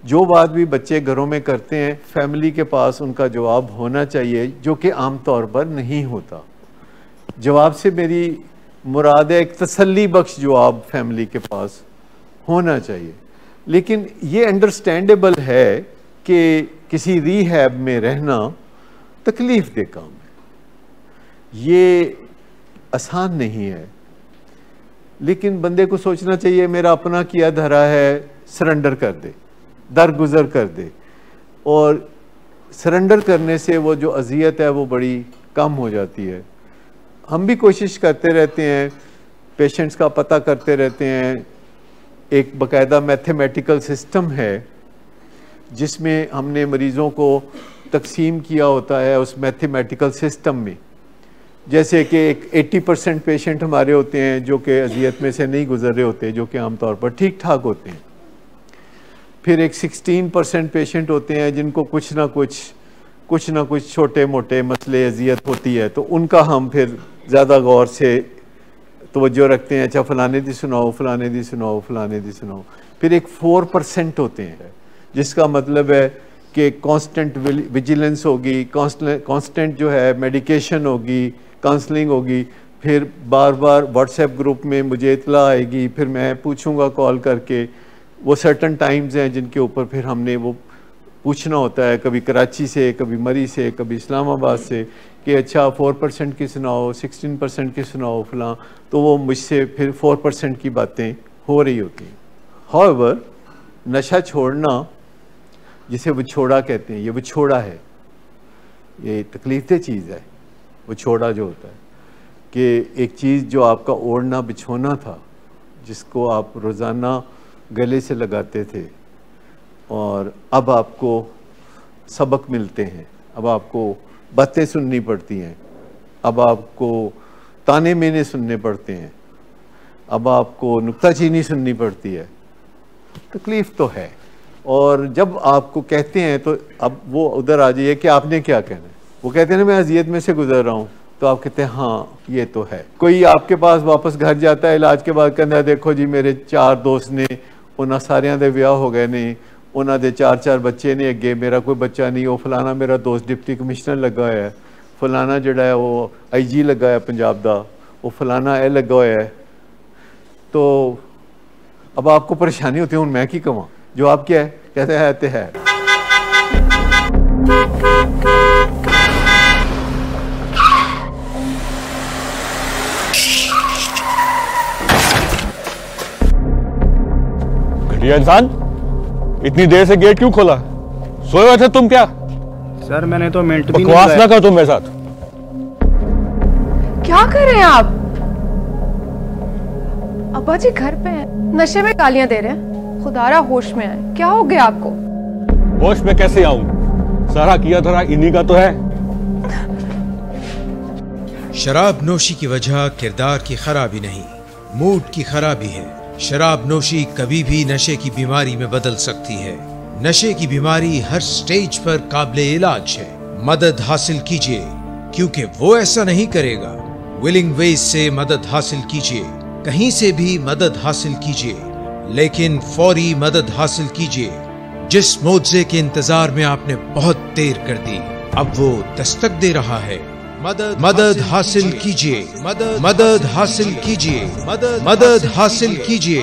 जो बात भी बच्चे घरों में करते हैं फैमिली के पास उनका जवाब होना चाहिए, जो कि आम तौर पर नहीं होता। जवाब से मेरी मुराद है एक तसल्ली बख्श जवाब फैमिली के पास होना चाहिए। लेकिन ये अंडरस्टैंडेबल है कि किसी रिहैब में रहना तकलीफ दे काम है, ये आसान नहीं है। लेकिन बंदे को सोचना चाहिए मेरा अपना किया धरा है, सरेंडर कर दे, दरगुजर कर दे, और सरेंडर करने से वो जो अजियत है वो बड़ी कम हो जाती है। हम भी कोशिश करते रहते हैं, पेशेंट्स का पता करते रहते हैं। एक बाकायदा मैथमेटिकल सिस्टम है जिसमें हमने मरीज़ों को तकसीम किया होता है उस मैथमेटिकल सिस्टम में। जैसे कि एक 80% पेशेंट हमारे होते हैं जो कि अजियत में से नहीं गुजर रहे होते, जो कि आमतौर पर ठीक ठाक होते हैं। फिर एक 16% पेशेंट होते हैं जिनको कुछ ना कुछ छोटे मोटे मसले अजियत होती है, तो उनका हम फिर ज़्यादा गौर से तवज्जो रखते हैं। अच्छा फलाने दी सुनाओ, फलाने दी सुनाओ, फलाने दी सुनाओ। फिर एक 4% होते हैं जिसका मतलब है कि कांस्टेंट विजिलेंस होगी, कांस्टेंट जो है मेडिकेशन होगी, काउंसलिंग होगी। फिर बार बार व्हाट्सएप ग्रुप में मुझे इतला आएगी, फिर मैं पूछूंगा कॉल करके। वो सर्टन टाइम्स हैं जिनके ऊपर फिर हमने वो पूछना होता है, कभी कराची से, कभी मरी से, कभी इस्लामाबाद से, कि अच्छा 4% की सुनाओ, 16% की सुनाओ फलां। तो वो मुझसे फिर 4% की बातें हो रही होती हैं। हाउएवर नशा छोड़ना, जिसे विछोड़ा कहते हैं, ये विछोड़ा है, ये तकलीफ चीज़ है। विछोड़ा जो होता है कि एक चीज़ जो आपका ओढ़ना बिछोना था, जिसको आप रोज़ाना गले से लगाते थे, और अब आपको सबक मिलते हैं, अब आपको बातें सुननी पड़ती हैं, अब आपको ताने मेने सुनने पड़ते हैं, अब आपको नुक्ताचीनी सुननी पड़ती है। तकलीफ़ तो है। और जब आपको कहते हैं तो अब वो उधर आ जाइए कि आपने क्या कहना है। वो कहते हैं ना मैं अजियत में से गुजर रहा हूँ, तो आप कहते हैं हाँ ये तो है। कोई आपके पास वापस घर जाता है इलाज के बाद, कहता है देखो जी मेरे 4 दोस्त ने, उन्होंने सारियां दे ब्याह हो गए ने, उन्होंने 4 बच्चे ने, अगे मेरा कोई बच्चा नहीं। वो फलाना मेरा दोस्त डिप्टी कमिश्नर लगा हुआ है, फलाना जड़ा है वो IG लगा है पंजाब दा, वो फलाना ए लगा हुआ है। तो अब आपको परेशानी होती है, हूँ मैं की कमां। जो आप क्या है, कहते हैं ते है। घटिया इंसान, इतनी देर से गेट क्यों खोला? सोए हुए थे तुम क्या? सर मैंने तो मिनट भी नहीं बकवास ना कर तुम मेरे साथ। क्या कर रहे हैं आप? अब्बा जी घर पे हैं, नशे में गालियां दे रहे हैं। खुदारा होश में आए, क्या हो गया आपको? होश में कैसे आऊं? सारा किया धरा इन्हीं का तो है। शराब नोशी की वजह किरदार की खराबी नहीं, मूड की खराबी है। शराब नोशी कभी भी नशे की बीमारी में बदल सकती है। नशे की बीमारी हर स्टेज पर काबिले इलाज है। मदद हासिल कीजिए, क्योंकि वो ऐसा नहीं करेगा। विलिंग वेज से मदद हासिल कीजिए, कहीं से भी मदद हासिल कीजिए, लेकिन फौरी मदद हासिल कीजिए। जिस मुआवजे के इंतजार में आपने बहुत देर कर दी, अब वो दस्तक दे रहा है। मदद हासिल कीजिए, मदद हासिल कीजिए, मदद हासिल कीजिए।